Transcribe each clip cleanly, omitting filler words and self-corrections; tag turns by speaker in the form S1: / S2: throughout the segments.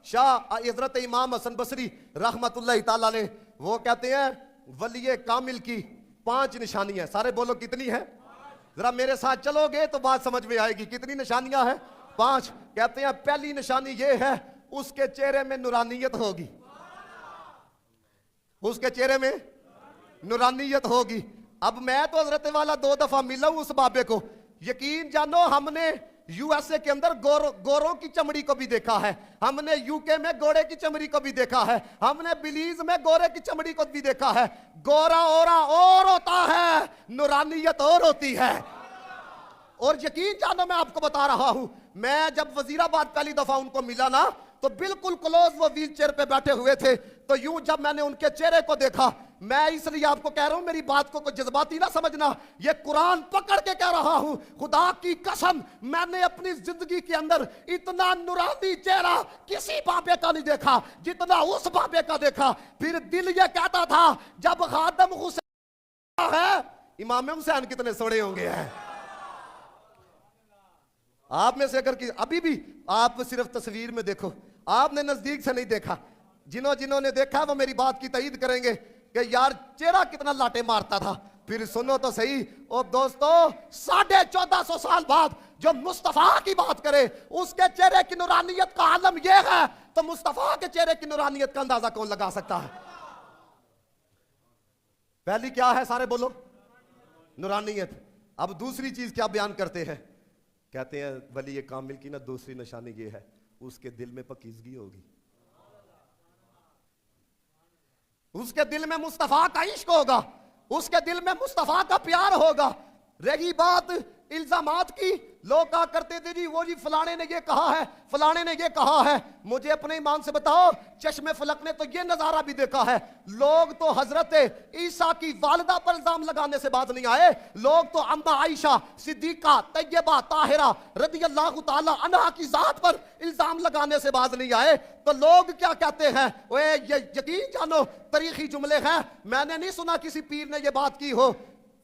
S1: शाह हजरत इमाम हसन बसरी रहमतुल्लाह ताला ने, वो कहते हैं वलिये कामिल की 5 निशानियां। सारे बोलो कितनी है? जरा मेरे साथ चलोगे तो बात समझ में आएगी। कितनी निशानियां हैं? 5। कहते हैं पहली निशानी ये है, उसके चेहरे में नूरानियत होगी। उसके चेहरे में नूरानियत होगी। अब मैं तो हजरत वाला 2 दफा मिला हूं उस बाबे को। यकीन जानो हमने यूएसए के अंदर गोरों की चमड़ी को भी देखा है, हमने यूके में गोरे की चमड़ी को भी देखा है, हमने बिलीज में गोरे की चमड़ी को भी देखा है। गोरा ओरा और होता है, नूरानियत और होती है। और यकीन जानो मैं आपको बता रहा हूं, मैं जब वजीराबाद पहली दफा उनको मिला ना, तो बिल्कुल क्लोज वो व्हील चेयर पे बैठे हुए थे। तो यूं जब मैंने उनके चेहरे को देखा, मैं इसलिए आपको कह रहा हूं, मेरी बात को कोई जज्बाती ना समझना, ये कुरान पकड़ के कह रहा हूं, खुदा की कसम मैंने अपनी जिंदगी के अंदर इतना नूरानी चेहरा किसी बाबे का नहीं देखा जितना उस बाबे का देखा। फिर दिल ये कहता था जब खादम हुसैन है, इमाम हुसैन कितने सोने होंगे हैं। आप में से अगर कि अभी भी आप सिर्फ तस्वीर में देखो, आपने नजदीक से नहीं देखा, जिन्होंने देखा वो मेरी बात की तईद करेंगे कि यार चेहरा कितना लाटे मारता था। फिर सुनो तो सही, ओ दोस्तों 1450 साल बाद जो मुस्तफा की बात करे, उसके चेहरे की नूरानियत का आलम यह है, तो मुस्तफा के चेहरे की नूरानियत का अंदाजा कौन लगा सकता है? पहली क्या है? सारे बोलो, नूरानियत। अब दूसरी चीज क्या बयान करते हैं? कहते हैं वली ये कामिल की ना दूसरी निशानी ये है, उसके दिल में पाकीज़गी होगी, उसके दिल में मुस्तफा का इश्क होगा, उसके दिल में मुस्तफा का प्यार होगा। रही बात इल्जामात की, लोग कहा करते थे जी वो जी फलाने ने ये कहा है, फलाने ने ये कहा है। मुझे अपने ईमान से बताओ, चश्मे फलक ने तो ये नजारा भी देखा है। लोग तो हजरत ईसा की वालिदा पर इल्जाम लगाने से बात नहीं आए, लोग तो अम्मा आयशा सिद्दीका तैयबा ताहिरा रदियल्लाहु ताला अन्हा की जात पर इल्जाम लगाने से बात नहीं आए। तो लोग क्या कहते हैं? ओए ये यकीन जानो तारीखी जुमले हैं, मैंने नहीं सुना किसी पीर ने ये बात की हो।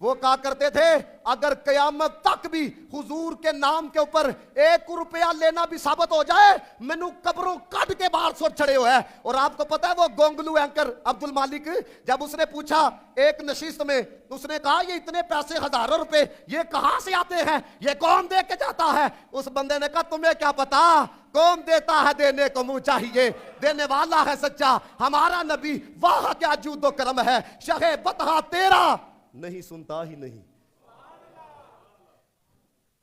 S1: वो कहा करते थे अगर कयामत तक भी हुजूर के नाम के ऊपर 1 रुपया लेना भी साबित हो जाए, मैनू कब्रों कट के बाहर सोच छड़े हुए है। और आपको पता है वो गोंगलू एंकर अब्दुल मालिक, जब उसने पूछा एक नशिस्त में, उसने कहा ये इतने पैसे हजारों रुपए ये कहां से आते हैं, ये कौन दे के जाता है? उस बंदे ने कहा तुम्हें क्या पता कौन देता है, देने को मुंह चाहिए, देने वाला है सच्चा हमारा नबी, वाह क्या जूदो करम है, शहे बतहा तेरा नहीं सुनता ही नहीं।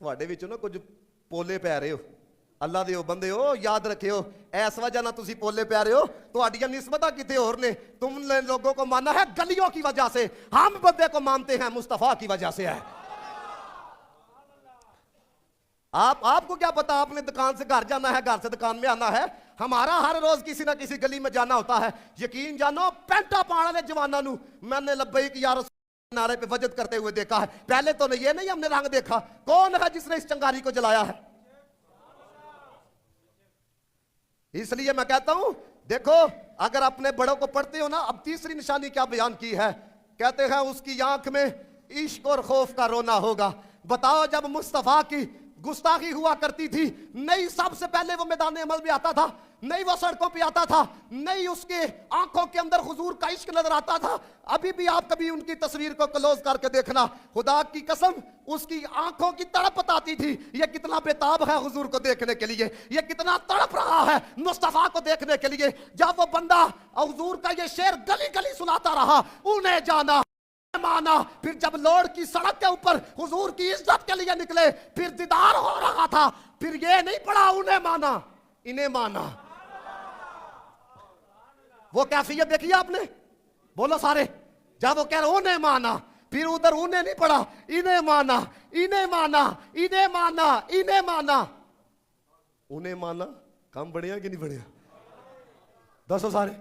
S1: ਤੁਹਾਡੇ ਵਿੱਚੋਂ ਨਾ ਕੁਝ ਪੋਲੇ ਪੈ ਰਹੇ ਹੋ, ਅੱਲਾ ਦੇ ਉਹ ਬੰਦੇ ਹੋ, याद रखियो इस वजह ना तुसी पोले पै रहे हो, ਤੁਹਾਡੀਆਂ निस्बतां किते और ने। तुमने लोगों को माना है गलियों की वजह से, हम बंदे को मानते हैं मुस्तफा की वजह से है। आपको क्या पता, आपने दुकान से घर जाना है, घर से दुकान में आना है। हमारा हर रोज किसी ना किसी गली में जाना होता है। यकीन जानो पैंटा पाने वाले जवानों नू मैंने लब्बैक या रसूल नारे पे वजद करते हुए देखा है। पहले तो ये नहीं हमने रंग देखा, कौन है जिसने इस चंगारी को जलाया है? इसलिए मैं कहता हूं देखो, अगर अपने बड़ों को पढ़ते हो ना। अब तीसरी निशानी क्या बयान की है? कहते हैं उसकी आंख में इश्क और खौफ का रोना होगा। बताओ जब मुस्तफा की गुस्ताखी हुआ करती थी, नहीं सबसे पहले वो मैदान अमल में आता था, नहीं वो सड़कों पे आता था, नहीं उसके आंखों के अंदर हुजूर का इश्क नजर आता था। अभी भी आप कभी उनकी तस्वीर को क्लोज करके देखना, खुदा की कसम उसकी आंखों की तड़प बताती थी ये कितना बेताब है हुजूर को देखने के लिए, ये कितना तड़प रहा है मुस्तफा को देखने के लिए। जब वो बंदा हुजूर का ये शेर गली गली सुनाता रहा, उन्हें जाना माना, फिर जब लौड़ की सड़क के ऊपर हुजूर की इज्जत के लिए निकले, फिर दीदार हो रहा था, फिर ये नहीं पड़ा उन्हें माना इन्हें माना। वो कैफियत देखी आपने? बोलो सारे। जब वो कह रहे उन्हें माना, फिर उधर उन्हें नहीं पड़ा, इन्हें माना, इन्हें माना, इन्हें माना, इन्हें माना। उन्हें माना काम बढ़िया कि नहीं बढ़िया? दसो सारे,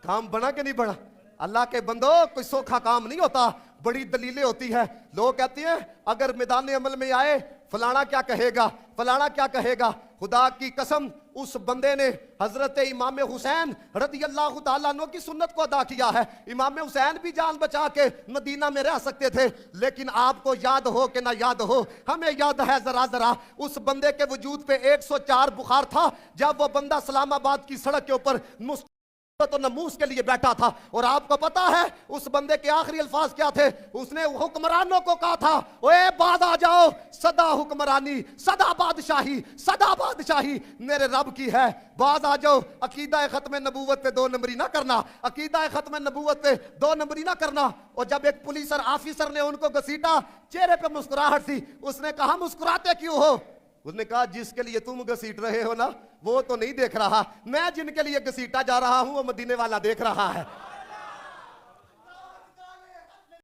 S1: काम बना कि नहीं बना? अल्लाह के बंदो कोई सोखा काम नहीं होता, बड़ी दलीलें होती है। लोग कहते हैं अगर मैदान अमल में आए फलाना क्या कहेगा, फलाना क्या कहेगा। खुदा की कसम उस बंदे ने हजरत इमाम हुसैन रदी अल्लाह तआला अन्हु की सुन्नत को अदा किया है। इमाम हुसैन भी जान बचा के मदीना में रह सकते थे, लेकिन आपको याद हो कि ना याद हो, हमें याद है जरा जरा उस बंदे के वजूद पे 104 बुखार था जब वो बंदा इस्लामाबाद की सड़क के ऊपर तो नमूस के लिए बैठा था। और आपको पता है उस बंदे के आखिरी अल्फाज क्या थे? उसने हुक्मरानों को कहा था, ओए बाद आ जाओ, सदा हुक्मरानी, सदा बादशाही, सदा बादशाही मेरे रब की है, बाद आ जाओ। अकीदा खत्म नबूवत पे 2 नंबरी ना करना, अकीदा खत्म नबूवत पे 2 नंबरी ना करना। और जब एक पुलिस ऑफिसर ने उनको घसीटा, चेहरे पे मुस्कुराहट थी, उसने कहा मुस्कुराते क्यों हो? उसने कहा जिसके लिए तुम घसीट रहे हो ना वो तो नहीं देख रहा, मैं जिनके लिए घसीटा जा रहा हूं वो मदीने वाला देख रहा है।